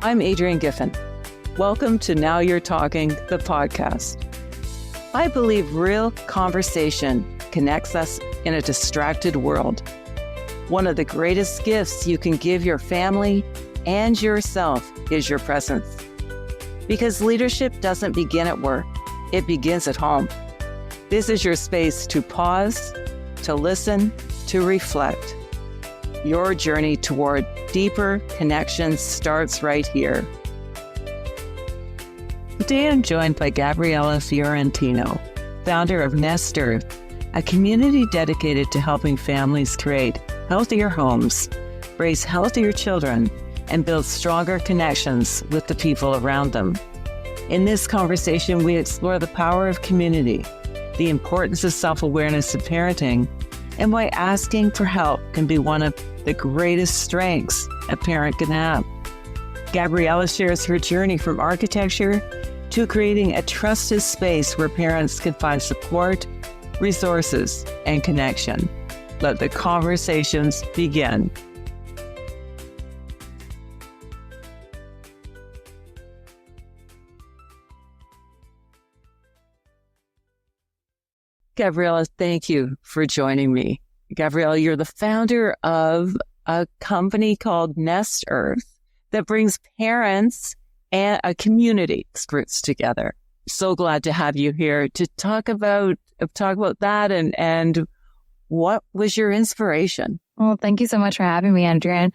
I'm Adrienne Giffen. Welcome to Now You're Talking, the podcast. I believe real conversation connects us in a distracted world. One of the greatest gifts you can give your family and yourself is your presence. Because leadership doesn't begin at work, it begins at home. This is your space to pause, to listen, to reflect. Your journey toward deeper connections starts right here. Today I'm joined by Gabriela Fiorentino, founder of Nest Earth, a community dedicated to helping families create healthier homes, raise healthier children, and build stronger connections with the people around them. In this conversation, we explore the power of community, the importance of self-awareness in parenting, and why asking for help can be one of the greatest strengths a parent can have. Gabriela shares her journey from architecture to creating a trusted space where parents can find support, resources, and connection. Let the conversations begin. Gabriela, thank you for joining me. Gabriela, you're the founder of a company called Nest Earth that brings parents and a community experts together. So glad to have you here to talk about that and what was your inspiration? Well, thank you so much for having me, Adrienne.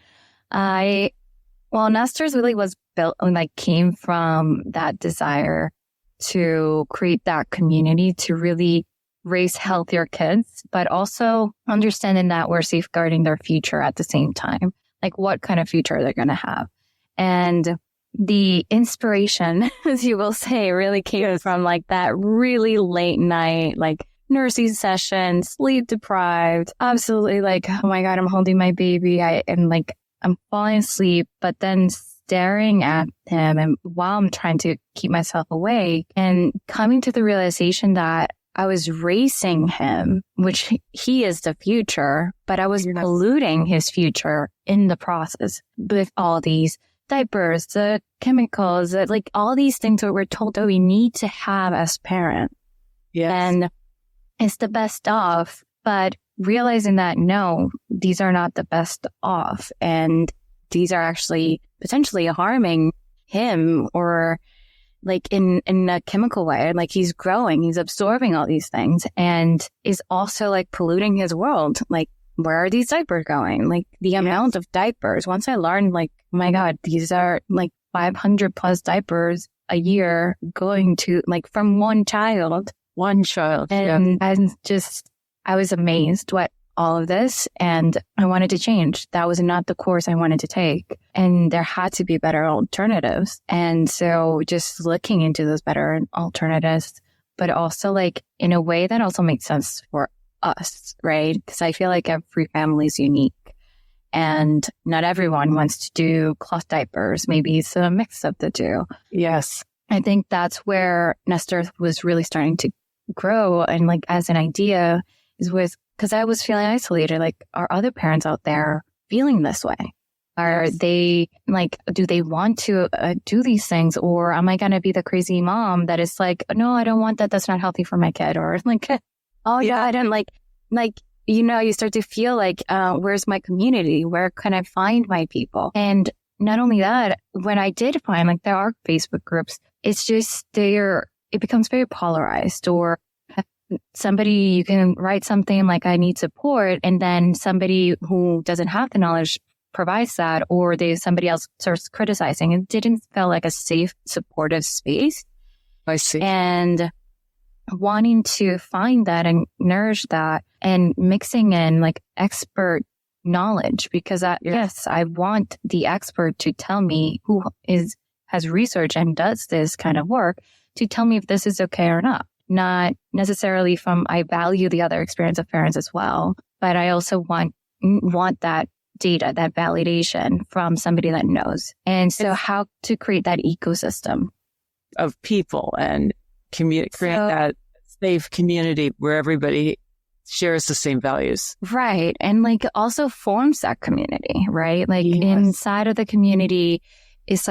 Nest Earth really was built and came from that desire to create that community to really raise healthier kids, but also understanding that we're safeguarding their future at the same time. What kind of future they're going to have. And the inspiration, as you will say, really came from that really late night, nursing session, sleep deprived, absolutely oh my God, I'm holding my baby. I'm falling asleep, but then staring at him and while I'm trying to keep myself awake and coming to the realization that I was raising him, which he is the future, but I was polluting his future in the process with all these diapers, the chemicals, all these things that we're told that we need to have as parents. Yes. And it's the best of, but realizing that no, these are not the best of, and these are actually potentially harming him or in a chemical way, he's growing, he's absorbing all these things and is also polluting his world. Where are these diapers going? The amount of diapers. Once I learned, oh my God, these are 500 plus diapers a year going to from one child. And I was amazed what all of this, and I wanted to change. That was not the course I wanted to take. And there had to be better alternatives. And so just looking into those better alternatives, but also in a way that also makes sense for us, right? Because I feel every family is unique and not everyone wants to do cloth diapers. Maybe it's a mix of the two. Yes. I think that's where Nest Earth was really starting to grow. And as an idea because I was feeling isolated. Are other parents out there feeling this way? Are they do they want to do these things? Or am I going to be the crazy mom that is no, I don't want that. That's not healthy for my kid. Or oh yeah, I don't you start to feel where's my community? Where can I find my people? And not only that, when I did find there are Facebook groups, it's just it becomes very polarized, or somebody, you can write something I need support, and then somebody who doesn't have the knowledge provides that, or somebody else starts criticizing. It didn't feel like a safe, supportive space. I see. And wanting to find that and nourish that and mixing in expert knowledge, because yes, I want the expert to tell me who has research and does this kind of work to tell me if this is okay or not necessarily I value the other experience of parents as well, but I also want that data, that validation from somebody that knows. And so how to create that ecosystem of people and create that safe community where everybody shares the same values. Right. And also forms that community, right? Yes. Inside of the community, it's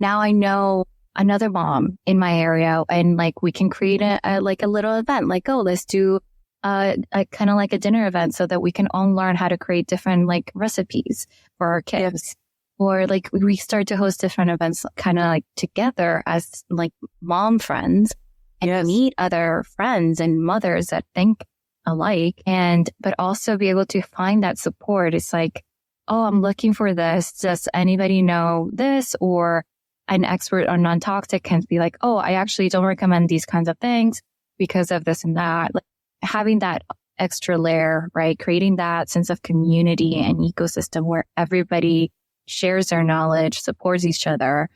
now I know another mom in my area, and like we can create a little event, like, oh, let's do a kind of like a dinner event so that we can all learn how to create different like recipes for our kids. Or like we start to host different events kind of like together as like mom friends and meet other friends and mothers that think alike, but also be able to find that support. It's like, oh, I'm looking for this. Does anybody know this? Or an expert on non-toxic can be like, oh, I actually don't recommend these kinds of things because of this and that. Like having that extra layer, right? Creating that sense of community and ecosystem where everybody shares their knowledge, supports each other,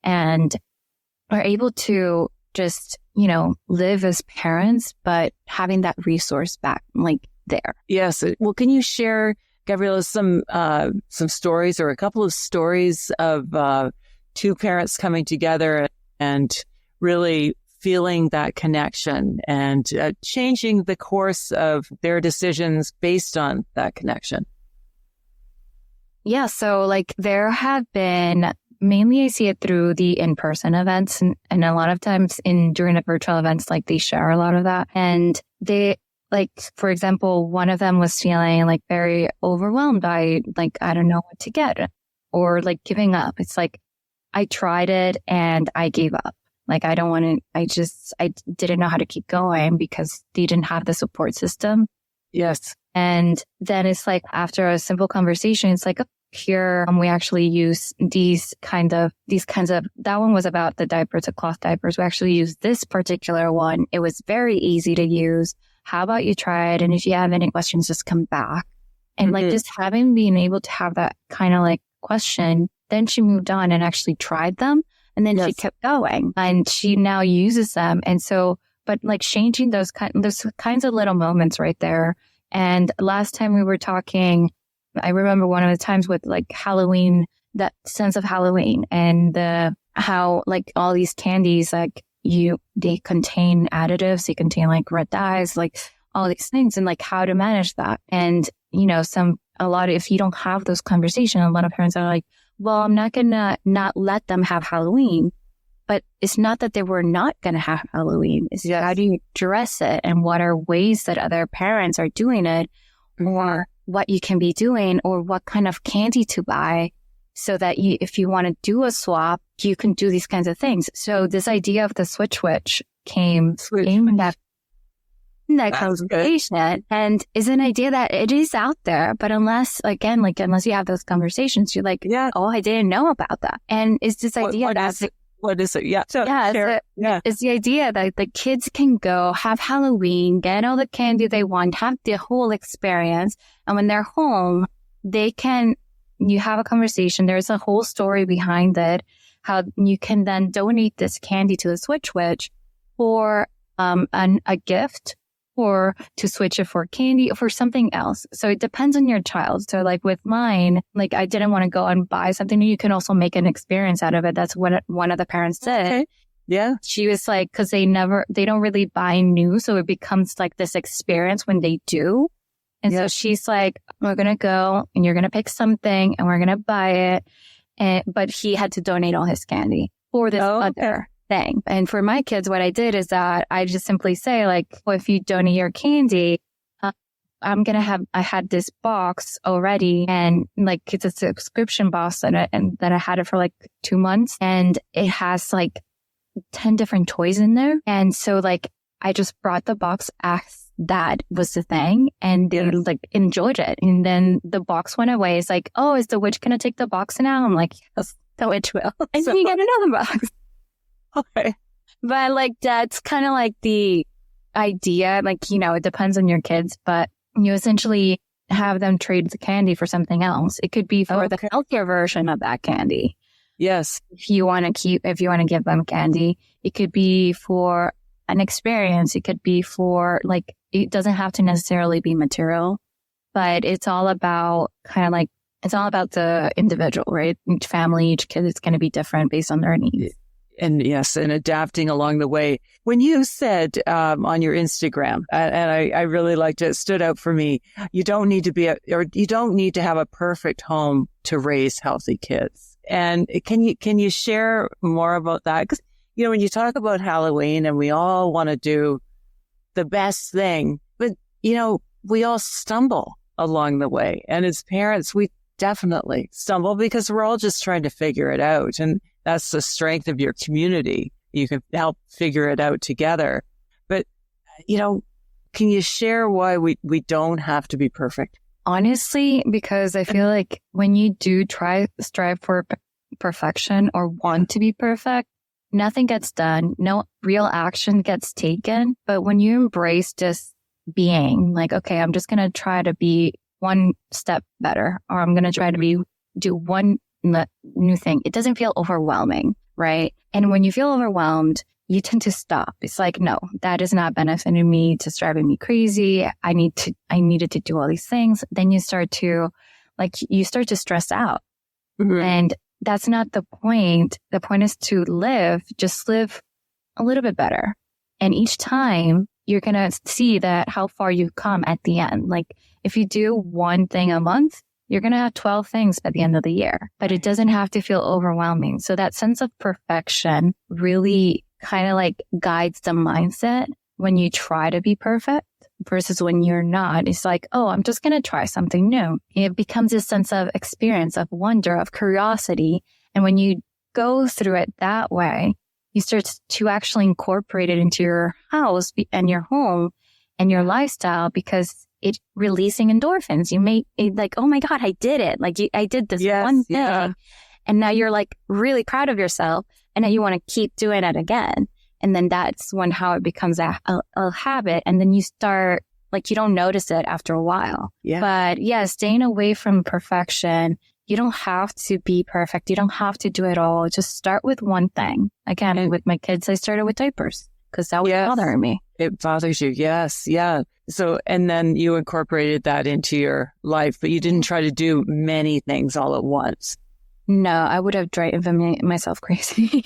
and are able to just, live as parents, but having that resource back, like there. Yes. Well, can you share, Gabriela, some stories or a couple of stories of two parents coming together and really feeling that connection and changing the course of their decisions based on that connection? Yeah. So like there have been, mainly I see it through the in-person events, and a lot of times during the virtual events, like they share a lot of that. And they, like, for example, one of them was feeling like very overwhelmed by like, I don't know what to get, or like giving up. It's like, I tried it and I gave up. Like, I didn't know how to keep going because they didn't have the support system. Yes. And then it's like, after a simple conversation, it's like, here, we actually use these kinds of, that one was about the diapers, the cloth diapers. We actually use this particular one. It was very easy to use. How about you try it? And if you have any questions, just come back. And like just being able to have that kind of like question, then she moved on and actually tried them. And then she kept going and she now uses them. And so, but like changing those kinds of little moments right there. And last time we were talking, I remember one of the times with like Halloween, that sense of Halloween and how like all these candies, like they contain additives, they contain like red dyes, like all these things, and like how to manage that. And, if you don't have those conversations, a lot of parents are like, well, I'm not going to not let them have Halloween. But it's not that they were not going to have Halloween. It's how do you address it, and what are ways that other parents are doing it, or what you can be doing, or what kind of candy to buy so that if you want to do a swap, you can do these kinds of things. So this idea of the switch came in that conversation, and is an idea that it is out there. But unless you have those conversations, you're like, oh, I didn't know about that. And it's this idea what is it? Yeah. So, it's the idea that the kids can go have Halloween, get all the candy they want, have the whole experience. And when they're home, you have a conversation. There's a whole story behind it, how you can then donate this candy to the Switch Witch for a gift, or to switch it for candy or for something else. So it depends on your child. So like with mine, like I didn't want to go and buy something. You can also make an experience out of it. That's what one of the parents did. Okay. Yeah. She was like, cause they don't really buy new. So it becomes like this experience when they do. And so she's like, we're going to go and you're going to pick something and we're going to buy it. But he had to donate all his candy for this other thing. And for my kids, what I did is that I just simply say like, well, if you donate your candy, I had this box already, and like it's a subscription box and that I had it for like 2 months, and it has like 10 different toys in there. And so like, I just brought the box as that was the thing, and they like enjoyed it. And then the box went away. It's like, oh, is the witch going to take the box now? I'm like, yes, the witch will. And then you get another box. Okay. But like, that's kind of like the idea, like, it depends on your kids, but you essentially have them trade the candy for something else. It could be for the healthier version of that candy. Yes. If you want to give them candy, it could be for an experience. It could be for like, it doesn't have to necessarily be material, but it's all about it's all about the individual, right? Each family, each kid is going to be different based on their needs. And yes, and adapting along the way. When you said on your Instagram, and I really liked it, it stood out for me, you don't need to have a perfect home to raise healthy kids. And can you share more about that? Because, when you talk about Halloween and we all want to do the best thing, but, we all stumble along the way. And as parents, we definitely stumble because we're all just trying to figure it out. And that's the strength of your community. You can help figure it out together. But, can you share why we don't have to be perfect? Honestly, because I feel like when you do strive for perfection or want to be perfect, nothing gets done. No real action gets taken. But when you embrace just being like, okay, I'm just going to try to be one step better, or I'm going to try to do one new thing, it doesn't feel overwhelming, right? And when you feel overwhelmed, you tend to stop. It's like, no, that is not benefiting me, it's driving me crazy. I needed to do all these things. Then you start to stress out. Mm-hmm. And that's not the point. The point is to just live a little bit better. And each time you're going to see that how far you've come at the end. Like if you do one thing a month, you're going to have 12 things by the end of the year, but it doesn't have to feel overwhelming. So that sense of perfection really kind of like guides the mindset when you try to be perfect versus when you're not. It's like, oh, I'm just going to try something new. It becomes a sense of experience, of wonder, of curiosity. And when you go through it that way, you start to actually incorporate it into your house and your home and your lifestyle because it's releasing endorphins. You may like, oh my God, I did it. Like I did this one thing. Yeah. And now you're like really proud of yourself and now you want to keep doing it again. And then that's how it becomes a habit. And then you start like, you don't notice it after a while. Yeah. But yeah, staying away from perfection. You don't have to be perfect. You don't have to do it all. Just start with one thing. Again, with my kids, I started with diapers because that was bothering me. It bothers you. Yes. Yeah. So, and then you incorporated that into your life, but you didn't try to do many things all at once. No, I would have driven myself crazy.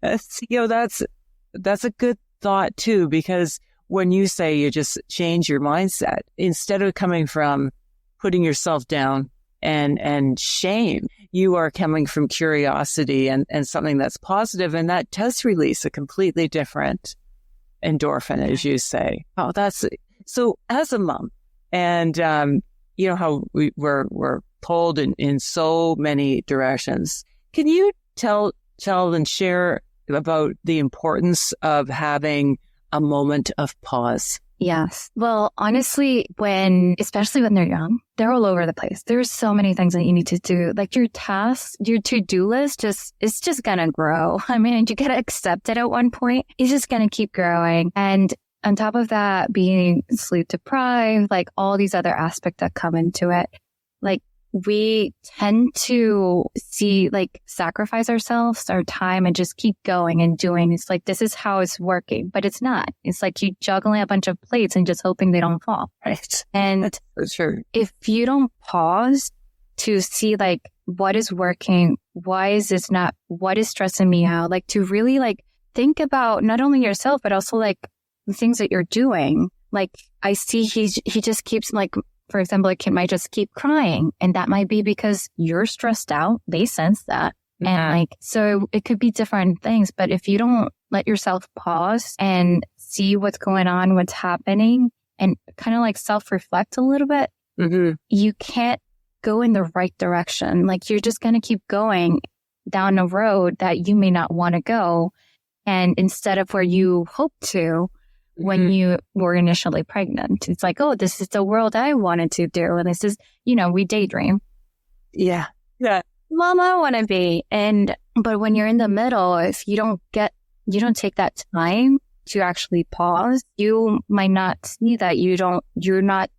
That's a good thought too, because when you say you just change your mindset, instead of coming from putting yourself down and shame, you are coming from curiosity and something that's positive, and that does release a completely different endorphin, as you say. Oh, that's so. As a mom, and how we're pulled in so many directions. Can you tell and share about the importance of having a moment of pause? Yes. Well, honestly, especially when they're young, they're all over the place. There's so many things that you need to do. Like your tasks, your to-do list, it's just going to grow. I mean, you got to accept it at one point. It's just going to keep growing. And on top of that, being sleep deprived, like all these other aspects that come into it, like we tend to sacrifice ourselves, our time, and just keep going and doing. It's like, this is how it's working, but it's not. It's like you juggling a bunch of plates and just hoping they don't fall. Right. And sure. If you don't pause to see like what is working, why is this not, what is stressing me out? Like to really like think about not only yourself, but also like the things that you're doing. Like I see he just keeps like, for example, a kid might just keep crying, and that might be because you're stressed out. They sense that. Mm-hmm. And so it could be different things. But if you don't let yourself pause and see what's going on, what's happening, and kind of like self-reflect a little bit, mm-hmm. you can't go in the right direction. Like you're just going to keep going down a road that you may not want to go. And instead of where you hope to, when you were initially pregnant, it's like, oh, this is the world I wanted to do. And this is, we daydream. Yeah. Yeah. Mom, I want to be. But when you're in the middle, if you don't take that time to actually pause, you might not see that you're not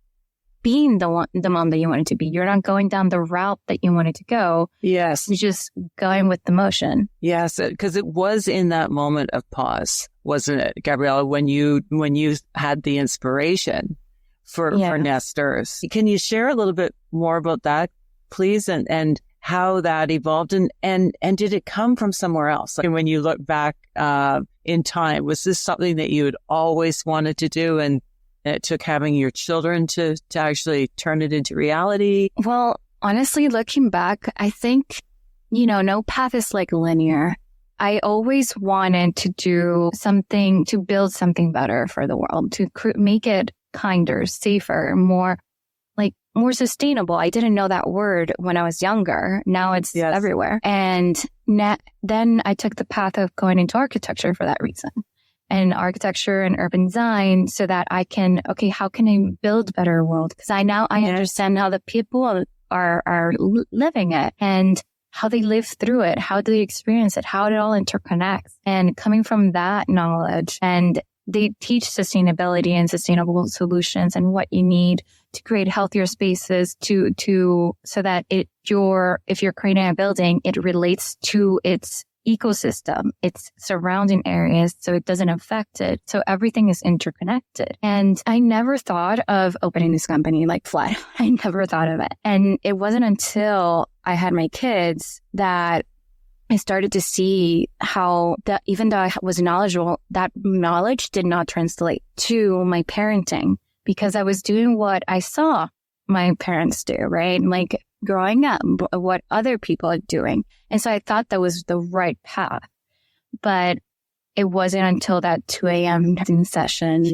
being the mom that you wanted to be. You're not going down the route that you wanted to go. Yes. You're just going with the motion. Yes. Because it was in that moment of pause, wasn't it, Gabriela, when you had the inspiration for nesters. Can you share a little bit more about that, please? And how that evolved and did it come from somewhere else? Like when you look back in time, was this something that you had always wanted to do and it took having your children to actually turn it into reality? Well, honestly, looking back, I think, no path is like linear. I always wanted to do something, to build something better for the world, to make it kinder, safer, more sustainable. I didn't know that word when I was younger. Now it's everywhere. And then I took the path of going into architecture for that reason, and architecture and urban design, so that I can, how can I build a better world? Because I understand how the people are living it and how they live through it, how they experience it, how it all interconnects. And coming from that knowledge, and they teach sustainability and sustainable solutions and what you need to create healthier spaces so that if you're creating a building, it relates to its ecosystem, its surrounding areas, so it doesn't affect it. So everything is interconnected. And I never thought of opening this company like flat. I never thought of it. And it wasn't until I had my kids that I started to see how that even though I was knowledgeable, that knowledge did not translate to my parenting, because I was doing what I saw my parents do, right? Like growing up, what other people are doing. And so I thought that was the right path. But it wasn't until that 2 a.m. session,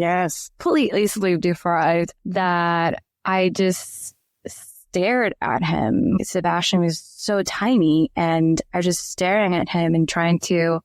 completely sleep deprived, that I just stared at him. Sebastian was so tiny, and I was just staring at him and trying to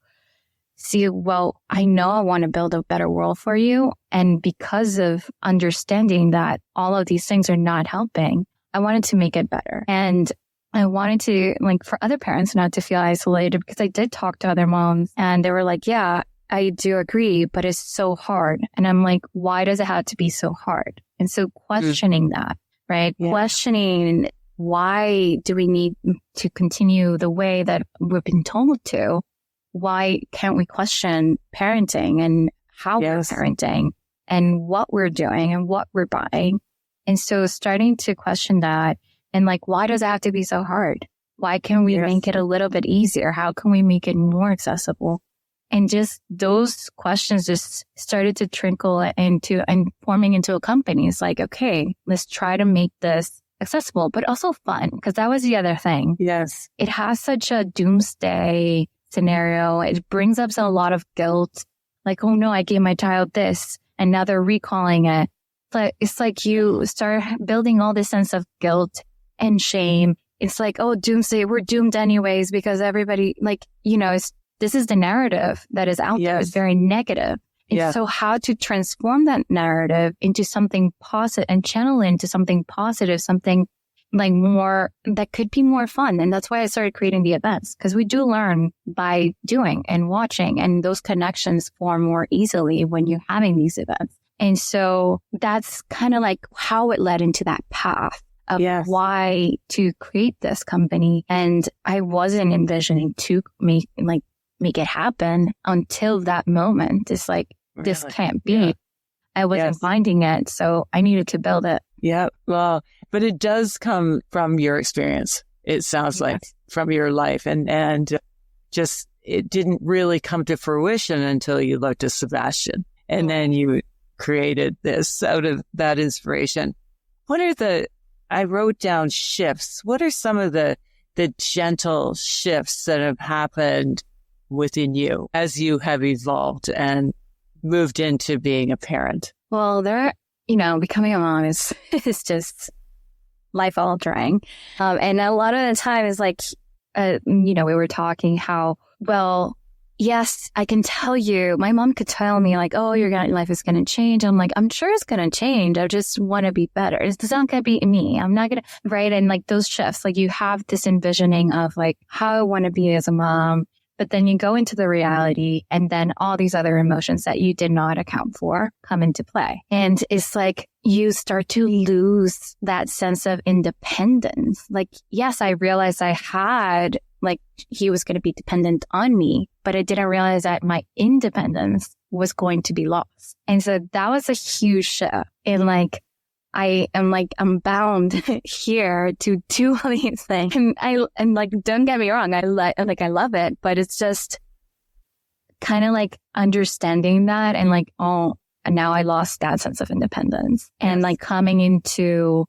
see, well, I know I want to build a better world for you. And because of understanding that all of these things are not helping, I wanted to make it better. And I wanted to, for other parents not to feel isolated, because I did talk to other moms and they were like, yeah, I do agree, but it's so hard. And I'm like, why does it have to be so hard? And so questioning that, right? Yeah. Questioning, why do we need to continue the way that we've been told to? Why can't we question parenting and how we're parenting and what we're doing and what we're buying? And so starting to question that, and why does it have to be so hard? Why can't we make it a little bit easier? How can we make it more accessible? And just those questions just started to trickle into and forming into a company. It's like, okay, let's try to make this accessible, but also fun. Because that was the other thing. Yes. It has such a doomsday scenario. It brings up a lot of guilt. Like, oh no, I gave my child this and now they're recalling it. But it's like you start building all this sense of guilt and shame. It's like, oh, doomsday, we're doomed anyways, because everybody, this is the narrative that is out there. It's very negative. And so how to transform that narrative into something positive and channel it into something positive, something more that could be more fun. And that's why I started creating the events, because we do learn by doing and watching, and those connections form more easily when you're having these events. And so that's kind of how it led into that path of why to create this company. And I wasn't envisioning to make it happen until that moment. It's like, this can't be. Yeah. I wasn't finding it, so I needed to build it. Yeah, well, but it does come from your experience. It sounds like from your life, and just it didn't really come to fruition until you looked at Sebastian, and then you created this out of that inspiration. What are I wrote down shifts. What are some of the gentle shifts that have happened within you as you have evolved and moved into being a parent? Well, becoming a mom is just life altering. And a lot of the time is we were talking how, well, yes, I can tell you, my mom could tell me oh, your life is going to change. I'm like, I'm sure it's going to change. I just want to be better. It's not going to be me. I'm not going to, right? And those shifts, you have this envisioning of how I want to be as a mom. But then you go into the reality, and then all these other emotions that you did not account for come into play. And it's you start to lose that sense of independence. Yes, I realized I had, he was going to be dependent on me, but I didn't realize that my independence was going to be lost. And so that was a huge shift. And I am like, I'm bound here to do all these things. And like, don't get me wrong. I love it, but it's just kind of like understanding that and like, oh, and now I lost that sense of independence and like coming into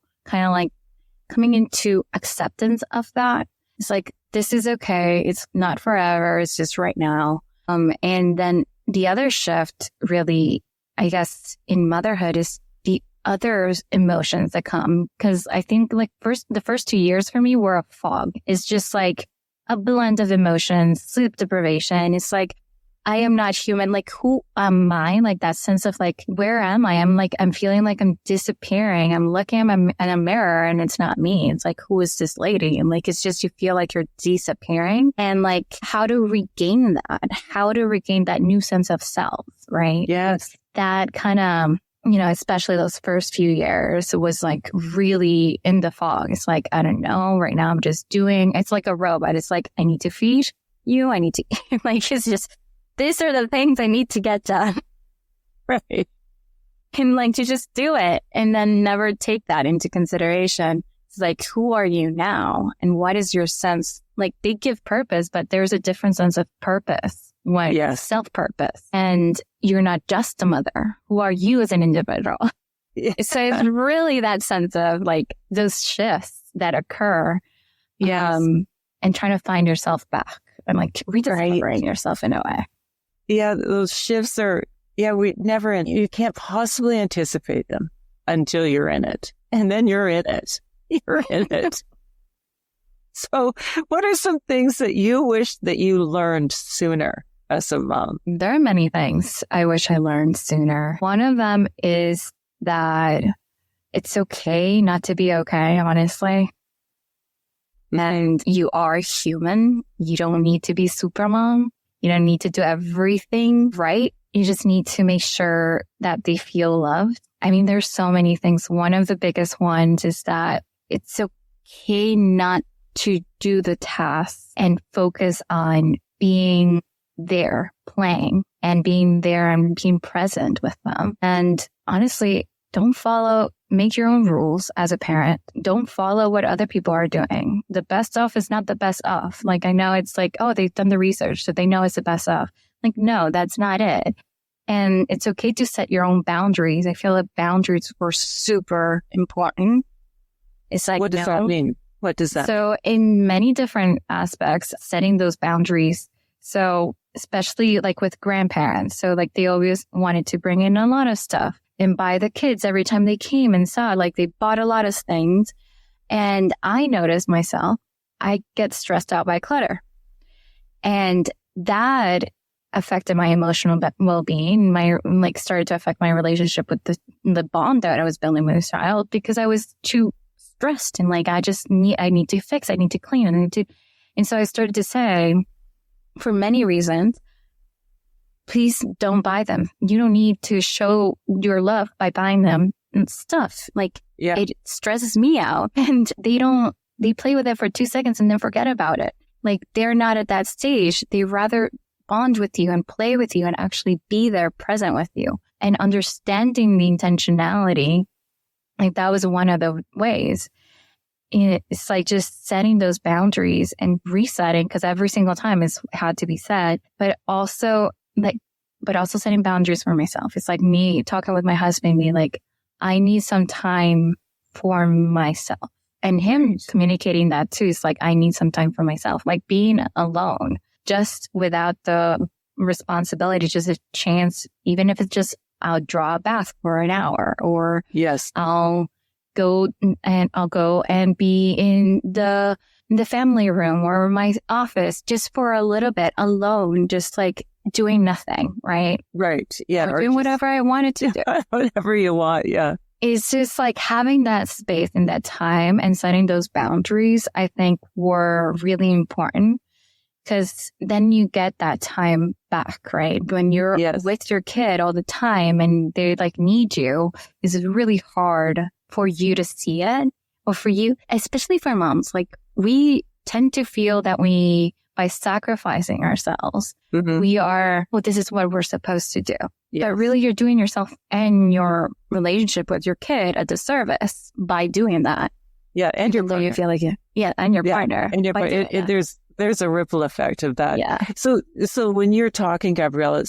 acceptance of that. It's like, this is okay. It's not forever. It's just right now. And then the other shift really, I guess, in motherhood is the other emotions that come. Cause I think like the first 2 years for me were a fog. It's just like a blend of emotions, sleep deprivation. It's like, I am not human. Like, who am I? Like that sense of like, where am I? I'm feeling like I'm disappearing. I'm looking at a mirror and it's not me. It's like, who is this lady? And like, it's just, you feel like you're disappearing and like how to regain that new sense of self, right? Yes. That kind of, especially those first few years was like really in the fog. It's like, I don't know. Right now I'm just doing, it's like a robot. It's like, I need to feed you. I need to, like, it's just, these are the things I need to get done. Right. And like to just do it and then never take that into consideration. It's like, who are you now? And what is your sense? Like they give purpose, but there's a different sense of purpose. Self-purpose. And you're not just a mother. Who are you as an individual? Yeah. So it's really that sense of like those shifts that occur. Yes. And trying to find yourself back and like rediscovering yourself in a way. Yeah, those shifts are, you can't possibly anticipate them until you're in it. And then you're in it. You're in it. So what are some things that you wish that you learned sooner as a mom? There are many things I wish I learned sooner. One of them is that it's okay not to be okay, honestly. And you are human. You don't need to be super mom. You don't need to do everything right. You just need to make sure that they feel loved. I mean, there's so many things. One of the biggest ones is that it's okay not to do the tasks and focus on being there, playing and being there and being present with them. And honestly, make your own rules as a parent. Don't follow what other people are doing. The best of is not the best of. Like, I know it's like, oh, they've done the research, so they know it's the best of. Like, no, that's not it. And it's okay to set your own boundaries. I feel like boundaries were super important. It's like, what does that mean? What does that mean? So in many different aspects, setting those boundaries. So especially like with grandparents. So like they always wanted to bring in a lot of stuff and buy the kids every time they came and saw, like they bought a lot of things. And I noticed myself, I get stressed out by clutter. And that affected my emotional well-being, started to affect my relationship with the bond that I was building with this child because I was too stressed and like, I need to fix, I need to clean, and so I started to say, for many reasons, please don't buy them. You don't need to show your love by buying them and stuff. Like, it stresses me out. And they play with it for 2 seconds and then forget about it. Like, they're not at that stage. They rather bond with you and play with you and actually be there present with you. And understanding the intentionality, like that was one of the ways. It's like just setting those boundaries and resetting, because every single time it's had to be said, but also setting boundaries for myself. It's like me talking with my husband, being like, I need some time for myself. And him communicating that too. It's like, I need some time for myself, like being alone, just without the responsibility, just a chance, even if it's just, I'll draw a bath for an hour, or I'll go and be in the family room or my office just for a little bit alone, just like doing nothing, right? Right. Yeah. Or doing whatever I wanted to do. Whatever you want. Yeah. It's just like having that space and that time and setting those boundaries, I think were really important, because then you get that time back, right? When you're with your kid all the time and they like need you, it's really hard for you to see it, or for you, especially for moms. Like, we tend to feel that by sacrificing ourselves, we are, this is what we're supposed to do. But really, you're doing yourself and your relationship with your kid a disservice by doing that. Yeah, and your partner. You feel like and your partner. And your partner. There's a ripple effect of that. Yeah. So when you're talking, Gabriela,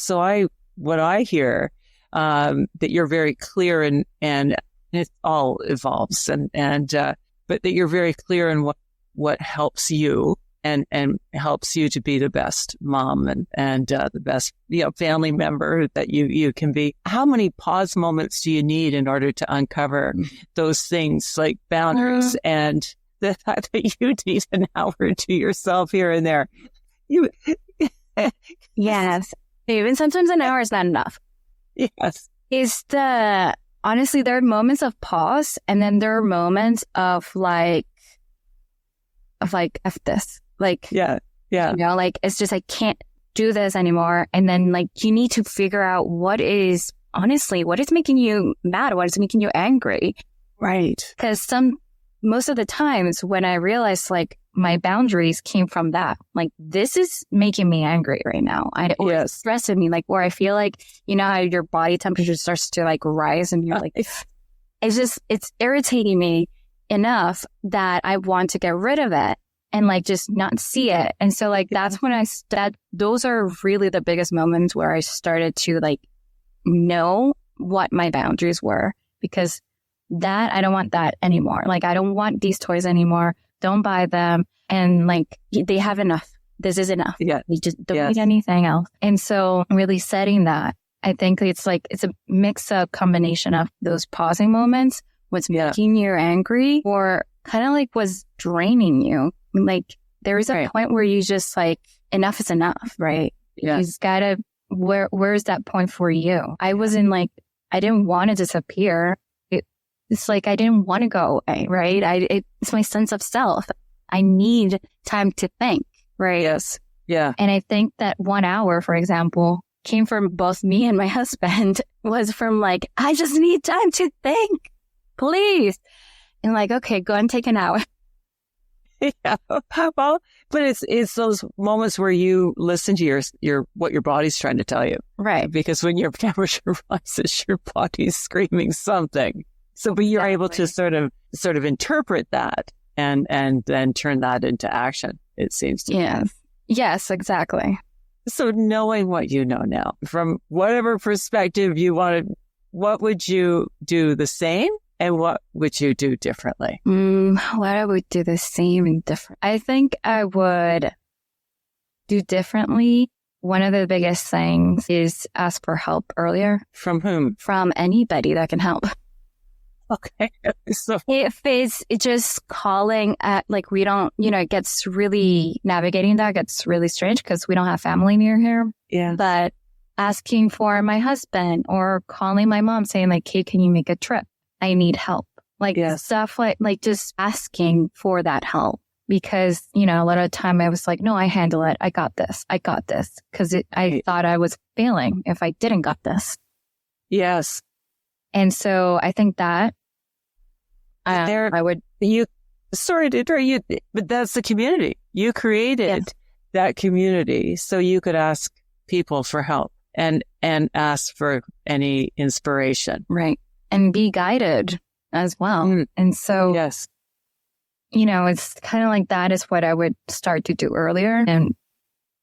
what I hear that you're very clear and it all evolves but that you're very clear in what helps you and helps you to be the best mom and the best family member that you can be. How many pause moments do you need in order to uncover those things like boundaries and the fact that you need an hour to yourself here and there? Yes. Even sometimes an hour is not enough. Yes. Honestly, there are moments of pause, and then there are moments of F this. It's just, I can't do this anymore. And then you need to figure out what is making you mad? What is making you angry? Right. Because most of the times when I realized my boundaries came from that, this is making me angry right now. It's stressing me, where I feel how your body temperature starts to rise and you're it's irritating me enough that I want to get rid of it and just not see it. And so that's when those are really the biggest moments where I started to know what my boundaries were, because I don't want that anymore. I don't want these toys anymore. Don't buy them. And they have enough. This is enough. Yeah. You just don't need anything else. And so really setting that, I think it's a mix of combination of those pausing moments, what's making you angry, or kind of was draining you. There is a point where you just enough is enough, right? Yeah. You just gotta, where's that point for you? I wasn't I didn't want to disappear. It's I didn't want to go away, right? It's my sense of self. I need time to think, right? Yes. Yeah. And I think that 1 hour, for example, came from both me and my husband, was from I just need time to think, please. And okay, go and take an hour. Yeah. Well, but it's those moments where you listen to your what your body's trying to tell you. Right. Because when your temperature rises, your body's screaming something. So, but you're able to sort of interpret that and then turn that into action, it seems to me. Yes, exactly. So knowing what you know now, from whatever perspective you wanted, what would you do the same and what would you do differently? What I would do the same and different. I think I would do differently. One of the biggest things is ask for help earlier. From whom? From anybody that can help. Okay. So if it's just calling at we don't, it gets really, navigating that gets really strange because we don't have family near here. Yeah. But asking for my husband or calling my mom saying hey, can you make a trip? I need help. Stuff just asking for that help, because, a lot of the time I was no, I handle it. I got this. Because I thought I was failing if I didn't got this. Yes. And so I think that I would. Sorry to interrupt you, but that's the community. You created that community so you could ask people for help and ask for any inspiration. Right. And be guided as well. And so, yes, it's kind of that is what I would start to do earlier. And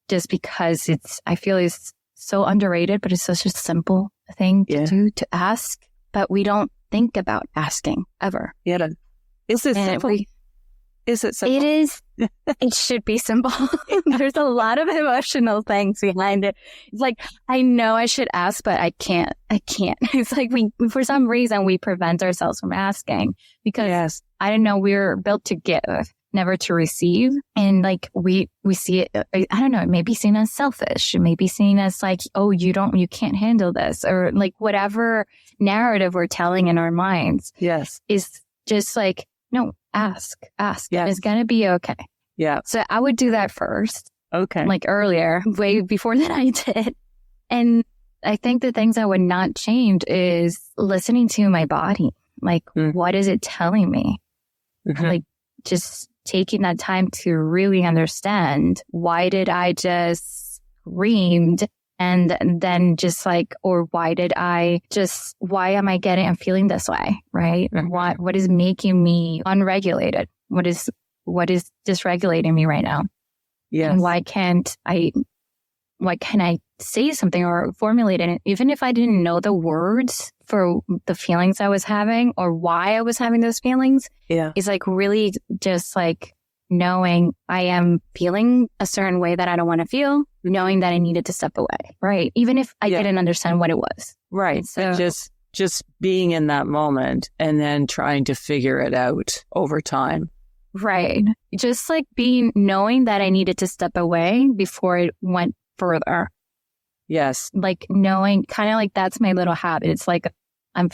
just because I feel it's so underrated, but it's such a simple thing to do, to ask. But we don't think about asking ever. Yeah. Is it simple? Is it simple? It is. It should be simple. There's a lot of emotional things behind it. It's I know I should ask, but I can't. It's for some reason, we prevent ourselves from asking because I don't know, we're built to give, never to receive. And we see it, I don't know, it may be seen as selfish. It may be seen as oh, you can't handle this, or whatever narrative we're telling in our minds. Yes. Is just no, ask. Yes. It's going to be okay. Yeah. So I would do that first. Okay. Earlier, way before that I did. And I think the things I would not change is listening to my body. What is it telling me? Mm-hmm. Just taking that time to really understand, why did I just screamed And then just like, or why am I'm feeling this way, right? Mhm. What is making me unregulated? What is dysregulating me right now? Yes. And why can't I say something or formulate it? Even if I didn't know the words for the feelings I was having or why I was having those feelings, Yeah. it's like really just like knowing I am feeling a certain way that I don't want to feel, knowing that I needed to step away, right? Even if I didn't understand what it was. Right. So just being in that moment and then trying to figure it out over time. right. Just like knowing that I needed to step away before it went further. Yes. Like knowing, kind of like that's my little habit. It's like, I'm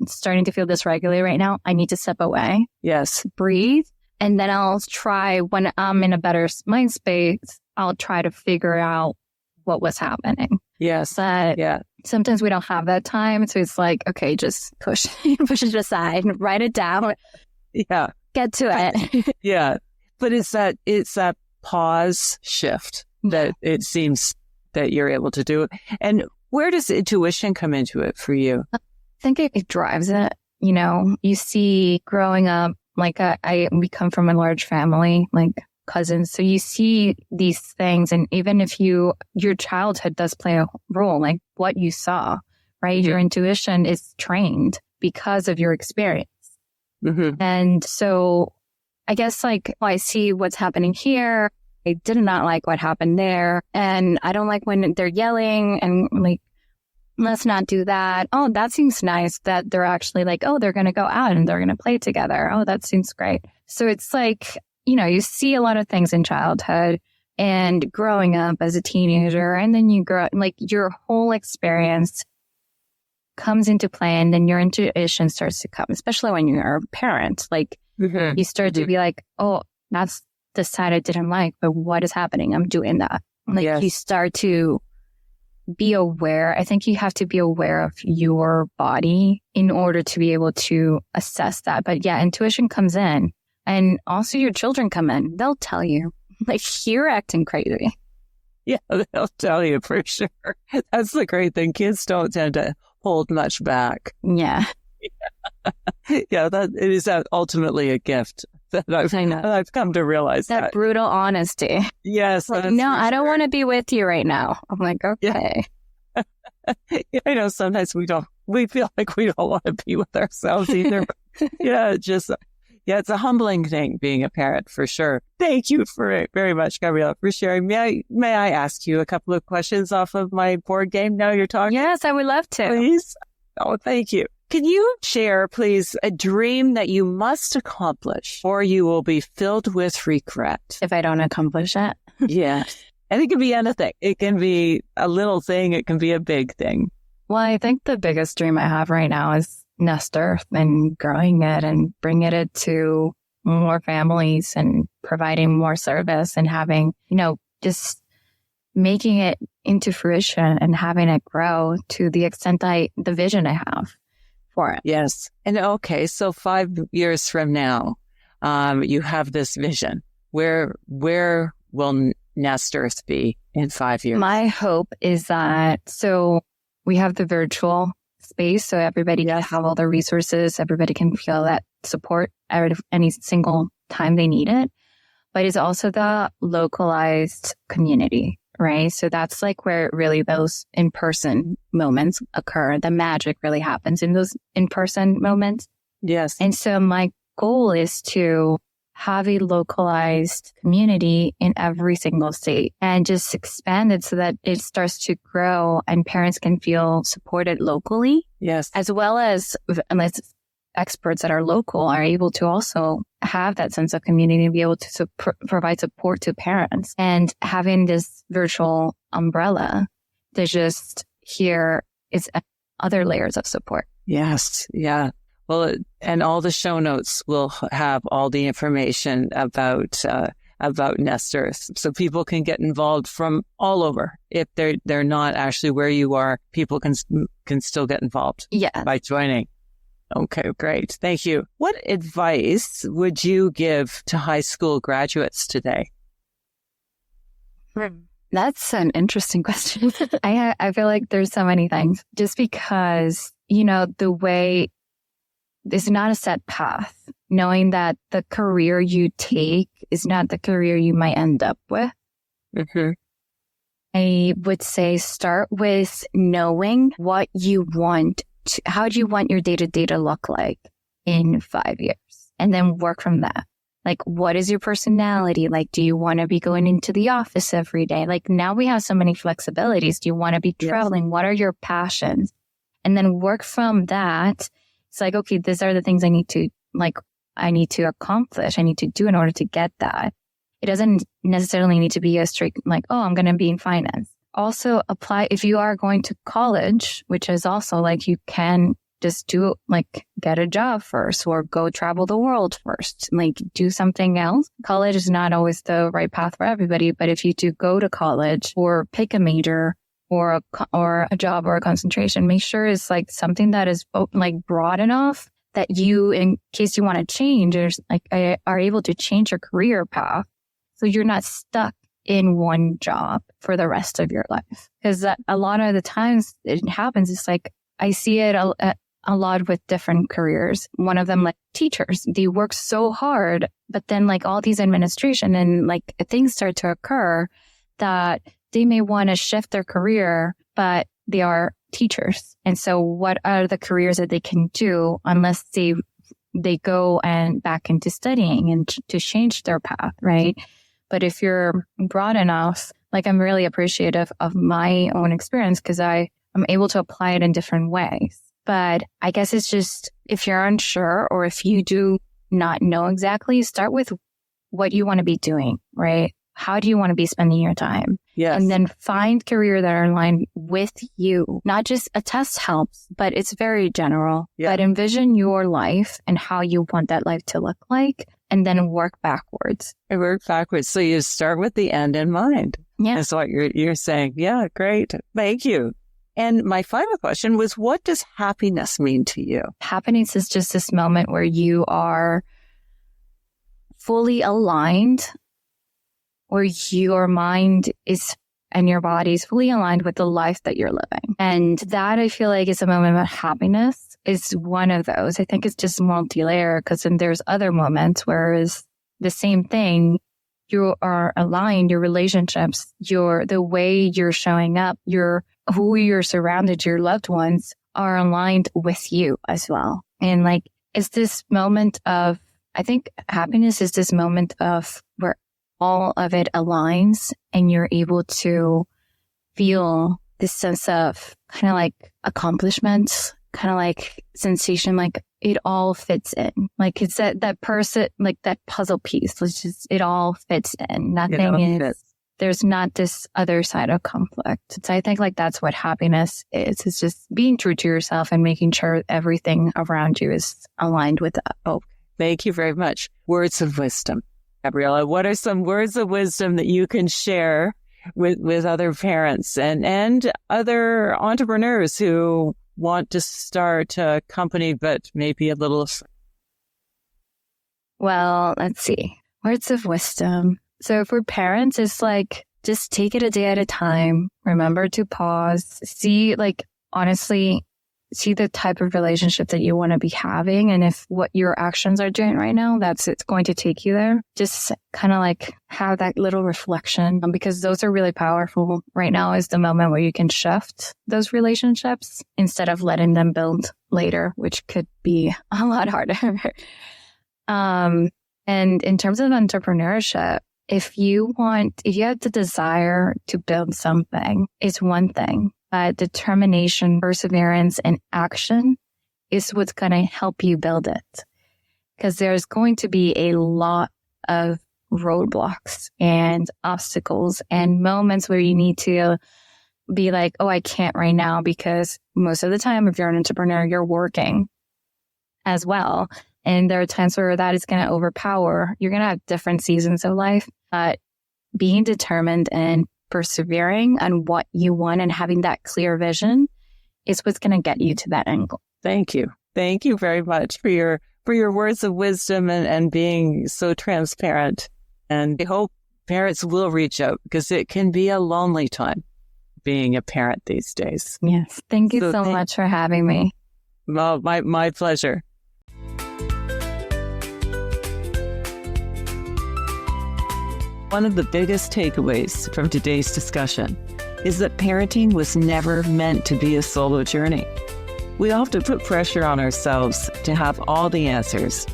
starting to feel dysregulated right now. I need to step away. Yes. Breathe. And then I'll try, when I'm in a better mind space, I'll try to figure out what was happening. Yes. But sometimes we don't have that time. So it's like, okay, just push it aside, write it down. Yeah. Get to it. Yeah. But it's that pause shift that it seems that you're able to do. And where does intuition come into it for you? I think it drives it. You know, you see growing up, like we come from a large family, like cousins. So you see these things. And even if your childhood does play a role, like what you saw, right? Your intuition is trained because of your experience. Mm-hmm. And so I guess like I see what's happening here. I did not like what happened there. And I don't like when they're yelling and like, let's not do that. Oh, that seems nice that they're actually like, oh, they're going to go out and they're going to play together. Oh, that seems great. So it's like, you know, you see a lot of things in childhood and growing up as a teenager, and then you grow, like your whole experience comes into play, and then your intuition starts to come, especially when you're a parent. Like you start to be like, oh, that's the side I didn't like, but what is happening? I'm doing that. Like you start to be aware. I think you have to be aware of your body in order to be able to assess that. But yeah, intuition comes in, and also your children come in. They'll tell you, like, you're acting crazy. Yeah, they'll tell you for sure. That's the great thing. Kids don't tend to hold much back. Yeah. Yeah, that it is ultimately a gift that I've come to realize that. Brutal honesty. Yes. Like, no, I don't want to be with you right now. I'm like, okay. Yeah, I know sometimes we feel like we don't want to be with ourselves either. It's a humbling thing being a parent for sure. Thank you very much, Gabriela, for sharing. May I ask you a couple of questions off of my board game now you're talking? Yes, I would love to. Please. Oh, thank you. Can you share, please, a dream that you must accomplish or you will be filled with regret? If I don't accomplish it? Yeah. And it can be anything. It can be a little thing. It can be a big thing. Well, I think the biggest dream I have right now is Nest Earth and growing it and bringing it to more families and providing more service and having, just making it into fruition and having it grow to the extent the vision I have for it. Yes. And okay, so 5 years from now, you have this vision. Where will Nest Earth be in 5 years? My hope is that, so we have the virtual space, so everybody can have all the resources, everybody can feel that support at any single time they need it. But it's also the localized community, right? So that's like where really those in-person moments occur. The magic really happens in those in-person moments. Yes. And so my goal is to have a localized community in every single state and just expand it so that it starts to grow and parents can feel supported locally. Yes. As well as experts that are local are able to also have that sense of community and be able to provide support to parents. And having this virtual umbrella to just hear is other layers of support. Yes. Yeah. Well, and all the show notes will have all the information about Nest Earth, so people can get involved from all over. If they're not actually where you are, people can still get involved. Yeah. By joining. Okay, great. Thank you. What advice would you give to high school graduates today? That's an interesting question. I feel like there's so many things just because, the way it's not a set path, knowing that the career you take is not the career you might end up with. Mm-hmm. I would say start with knowing what you want. How do you want your day-to-day to look like in 5 years? And then work from that. Like, what is your personality? Like, do you want to be going into the office every day? Like, now we have so many flexibilities. Do you want to be traveling? Yes. What are your passions? And then work from that. It's like, okay, these are the things I need to accomplish. I need to do in order to get that. It doesn't necessarily need to be a straight, like, oh, I'm going to be in finance. Also apply if you are going to college, which is also like, you can just do like get a job first or go travel the world first, like do something else. College is not always the right path for everybody, but if you do go to college or pick a major or a job or a concentration, make sure it's like something that is like broad enough that you, in case you want to change, or like are able to change your career path. So you're not stuck in one job for the rest of your life. Because a lot of the times it happens, it's like, I see it a lot with different careers. One of them, like teachers, they work so hard, but then like all these administration and like things start to occur that they may want to shift their career, but they are teachers. And so what are the careers that they can do unless they go and back into studying and to change their path, right? But if you're broad enough, like I'm really appreciative of my own experience because I'm able to apply it in different ways. But I guess it's just, if you're unsure or if you do not know exactly, start with what you want to be doing, right? How do you want to be spending your time? Yes. And then find career that are aligned with you. Not just a test helps, but it's very general. Yeah. But envision your life and how you want that life to look like, and then work backwards. So you start with the end in mind. Yeah. That's what you're saying. Yeah, great. Thank you. And my final question was, what does happiness mean to you? Happiness is just this moment where you are fully aligned, where your mind is and your body is fully aligned with the life that you're living. And that, I feel like, is a moment of happiness. Is one of those. I think it's just multi-layer, because then there's other moments where it's the same thing. You are aligned, your relationships, the way you're showing up, who you're surrounded, your loved ones are aligned with you as well. And like, it's this moment of, I think happiness is this moment of where all of it aligns and you're able to feel this sense of kind of like accomplishment, kind of like sensation, like it all fits in. Like it's that person, like that puzzle piece, it all fits in. Nothing is, there's not this other side of conflict. So I think like that's what happiness is. It's just being true to yourself and making sure everything around you is aligned with that. Oh, thank you very much. Words of wisdom. Gabriela, what are some words of wisdom that you can share with other parents and other entrepreneurs who want to start a company, but maybe a little... Well, let's see. Words of wisdom. So for parents, it's like, just take it a day at a time. Remember to pause. See, like, honestly, see the type of relationship that you want to be having. And if what your actions are doing right now, it's going to take you there. Just kind of like have that little reflection, because those are really powerful. Right now is the moment where you can shift those relationships instead of letting them build later, which could be a lot harder. And in terms of entrepreneurship, if you have the desire to build something, it's one thing. But determination, perseverance, and action is what's going to help you build it. Because there's going to be a lot of roadblocks and obstacles and moments where you need to be like, oh, I can't right now, because most of the time, if you're an entrepreneur, you're working as well. And there are times where that is going to overpower. You're going to have different seasons of life, but being determined and persevering on what you want and having that clear vision is what's going to get you to that end goal. Thank you. Thank you very much for your words of wisdom and being so transparent. And I hope parents will reach out because it can be a lonely time being a parent these days. Yes. Thank you so much for having me. Well, my pleasure. One of the biggest takeaways from today's discussion is that parenting was never meant to be a solo journey. We often put pressure on ourselves to have all the answers.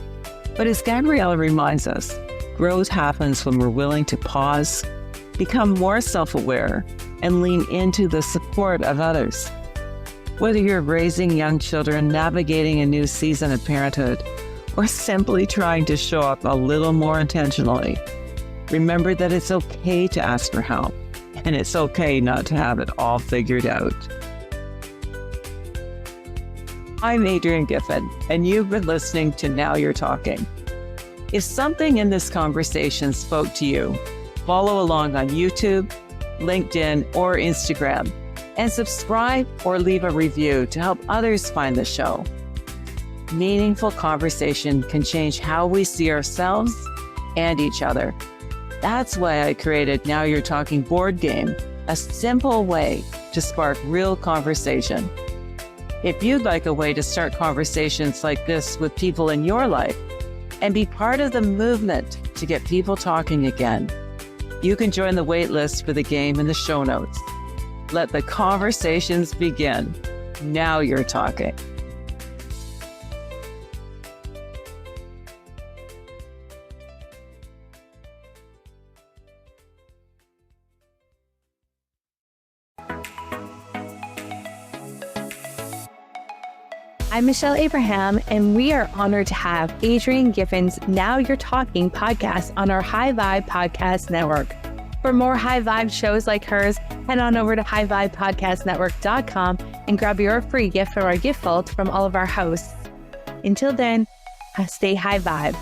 But as Gabriela reminds us, growth happens when we're willing to pause, become more self-aware, and lean into the support of others. Whether you're raising young children, navigating a new season of parenthood, or simply trying to show up a little more intentionally, remember that it's okay to ask for help, and it's okay not to have it all figured out. I'm Adrienne Giffen, and you've been listening to Now You're Talking. If something in this conversation spoke to you, follow along on YouTube, LinkedIn, or Instagram, and subscribe or leave a review to help others find the show. Meaningful conversation can change how we see ourselves and each other. That's why I created Now You're Talking board game, a simple way to spark real conversation. If you'd like a way to start conversations like this with people in your life and be part of the movement to get people talking again, you can join the wait list for the game in the show notes. Let the conversations begin. Now you're talking. I'm Michelle Abraham, and we are honored to have Adrienne Giffen's Now You're Talking podcast on our High Vibe Podcast Network. For more High Vibe shows like hers, head on over to highvibepodcastnetwork.com and grab your free gift from our gift vault from all of our hosts. Until then, stay high vibe.